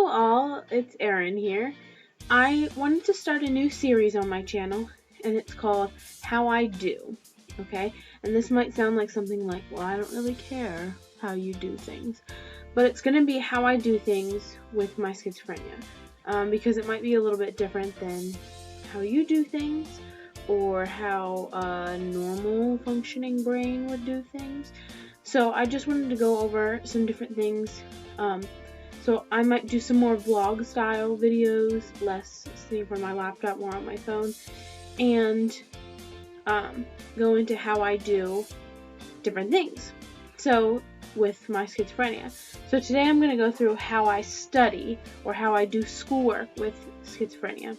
Hello all, it's Erin here. I wanted to start a new series on my channel, and it's called How I Do, okay? And this might sound like something like, well, I don't really care how you do things. But it's going to be how I do things with my schizophrenia, because it might be a little bit different than how you do things, or how a normal functioning brain would do things. So I just wanted to go over some different things. So I might do some more vlog style videos, less sitting from my laptop, more on my phone, and go into how I do different things. So with my schizophrenia. So today I'm going to go through how I study or how I do schoolwork with schizophrenia.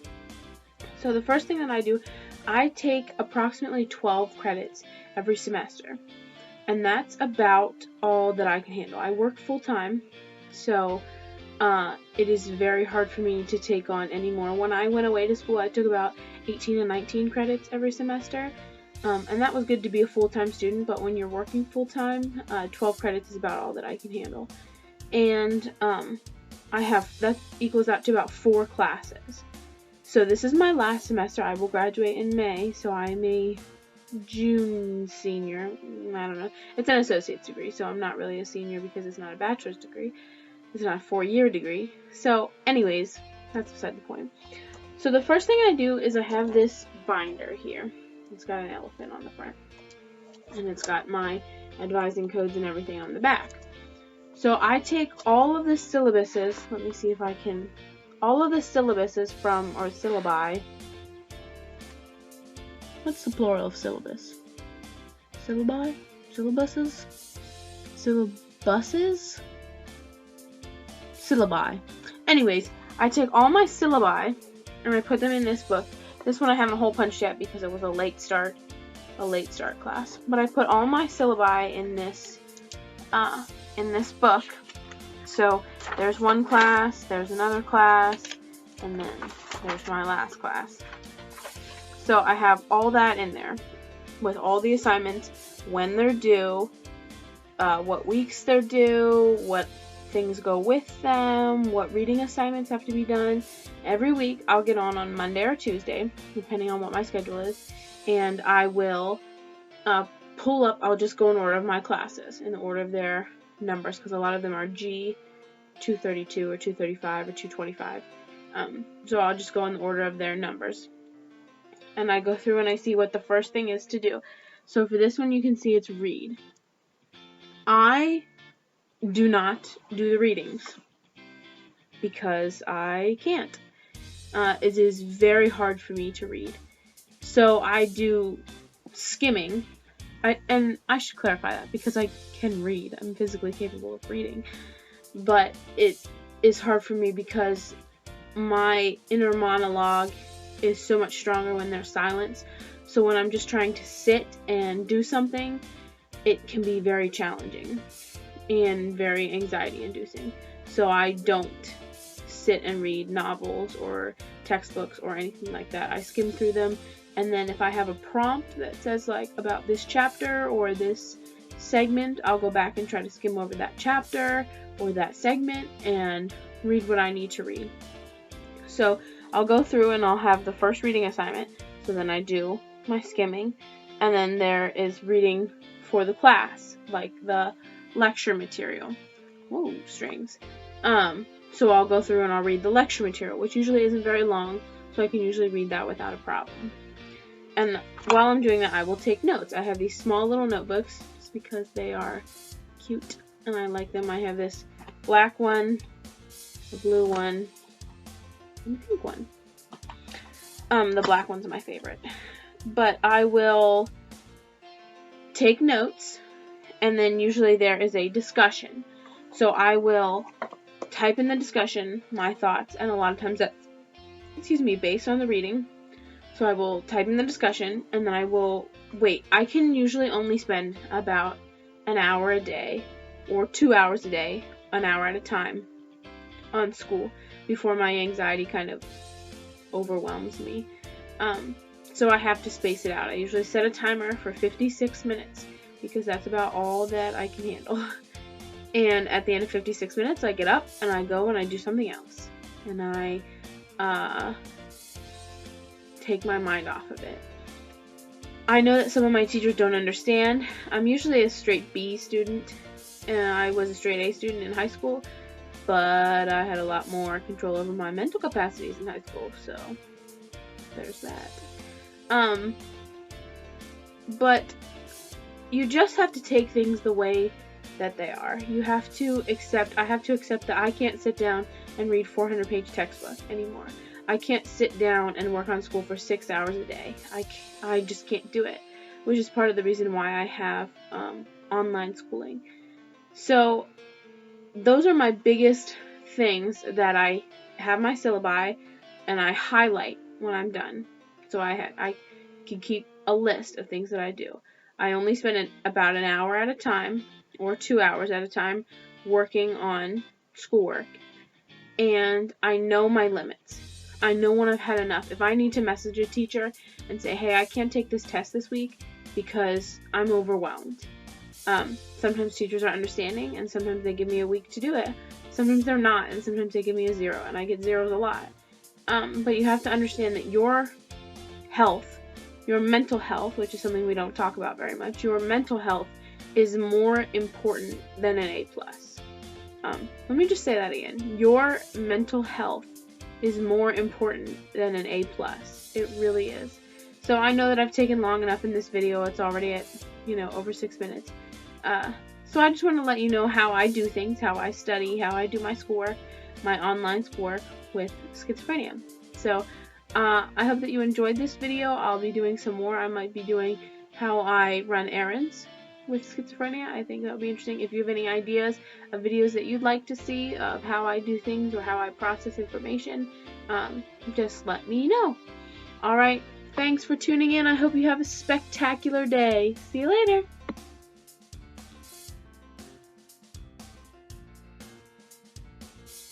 So the first thing that I do, I take approximately 12 credits every semester. And that's about all that I can handle. I work full time, so it is very hard for me to take on any more. When I went away to school, I took about 18 and 19 credits every semester, and that was good to be a full-time student, but when you're working full-time, 12 credits is about all that I can handle. And that equals out to about 4 classes. So this is my last semester. I will graduate in May, so I'm a June senior. I don't know. It's an associate's degree, so I'm not really a senior because it's not a bachelor's degree. It's not a 4-year degree. So anyways, that's beside the point. So the first thing I do is I have this binder here. It's got an elephant on the front, and it's got my advising codes and everything on the back. So I take all of the syllabuses. Let me see if I can. All of the syllabuses from, or syllabi. What's the plural of syllabus? Syllabi? Syllabuses? Syllabuses? Syllabi. Anyways, I take all my syllabi and I put them in this book. This one I haven't hole punched yet because it was a late start class. But I put all my syllabi in this book. So there's one class, there's another class, and then there's my last class. So I have all that in there with all the assignments, when they're due, what weeks they're due, what things go with them, what reading assignments have to be done. Every week I'll get on Monday or Tuesday, depending on what my schedule is, and I will pull up, I'll just go in order of my classes, in the order of their numbers, because a lot of them are G 232 or 235 or 225. So I'll just go in the order of their numbers. And I go through and I see what the first thing is to do. So for this one, you can see it's read. I do not do the readings because I can't. It is very hard for me to read. So I do skimming. And I should clarify that because I can read. I'm physically capable of reading. But it is hard for me because my inner monologue is so much stronger when there's silence. So when I'm just trying to sit and do something, it can be very challenging and very anxiety inducing. So I don't sit and read novels or textbooks or anything like that. I skim through them, and then if I have a prompt that says like about this chapter or this segment, I'll go back and try to skim over that chapter or that segment and read what I need to read. So I'll go through and I'll have the first reading assignment, so then I do my skimming, and then there is reading for the class, like the lecture material. Whoa, strings. So I'll go through and I'll read the lecture material, which usually isn't very long, so I can usually read that without a problem. And while I'm doing that, I will take notes. I have these small little notebooks, just because they are cute, and I like them. I have this black one, the blue one, and the pink one. The black one's my favorite. But I will take notes, and then usually there is a discussion. So I will type in the discussion my thoughts, and a lot of times that's, based on the reading. So I will type in the discussion, and then I will wait. I can usually only spend about an hour a day, or 2 hours a day, an hour at a time, on school, before my anxiety kind of overwhelms me. So I have to space it out. I usually set a timer for 56 minutes, because that's about all that I can handle. And at the end of 56 minutes, I get up and I go and I do something else. And I take my mind off of it. I know that some of my teachers don't understand. I'm usually a straight B student, and I was a straight A student in high school, but I had a lot more control over my mental capacities in high school, so there's that. But you just have to take things the way that they are. You have to accept, I have to accept that I can't sit down and read 400-page textbook anymore. I can't sit down and work on school for 6 hours a day. I just can't do it, which is part of the reason why I have online schooling. So those are my biggest things that I have my syllabi and I highlight when I'm done. So I can keep a list of things that I do. I only spend about an hour at a time or 2 hours at a time working on schoolwork, and I know my limits. I know when I've had enough. If I need to message a teacher and say, hey, I can't take this test this week because I'm overwhelmed. Sometimes teachers are understanding, and sometimes they give me a week to do it. Sometimes they're not, and sometimes they give me a 0, and I get zeros a lot. But you have to understand that your health, your mental health, which is something we don't talk about very much, your mental health is more important than an A+. Let me just say that again. Your mental health is more important than an A+. It really is. So I know that I've taken long enough in this video. It's already at, over 6 minutes. So I just want to let you know how I do things, how I study, how I do my schoolwork, my online schoolwork with schizophrenia. So I hope that you enjoyed this video. I'll be doing some more. I might be doing how I run errands with schizophrenia. I think that would be interesting. If you have any ideas of videos that you'd like to see of how I do things or how I process information, just let me know. Alright, thanks for tuning in. I hope you have a spectacular day. See you later.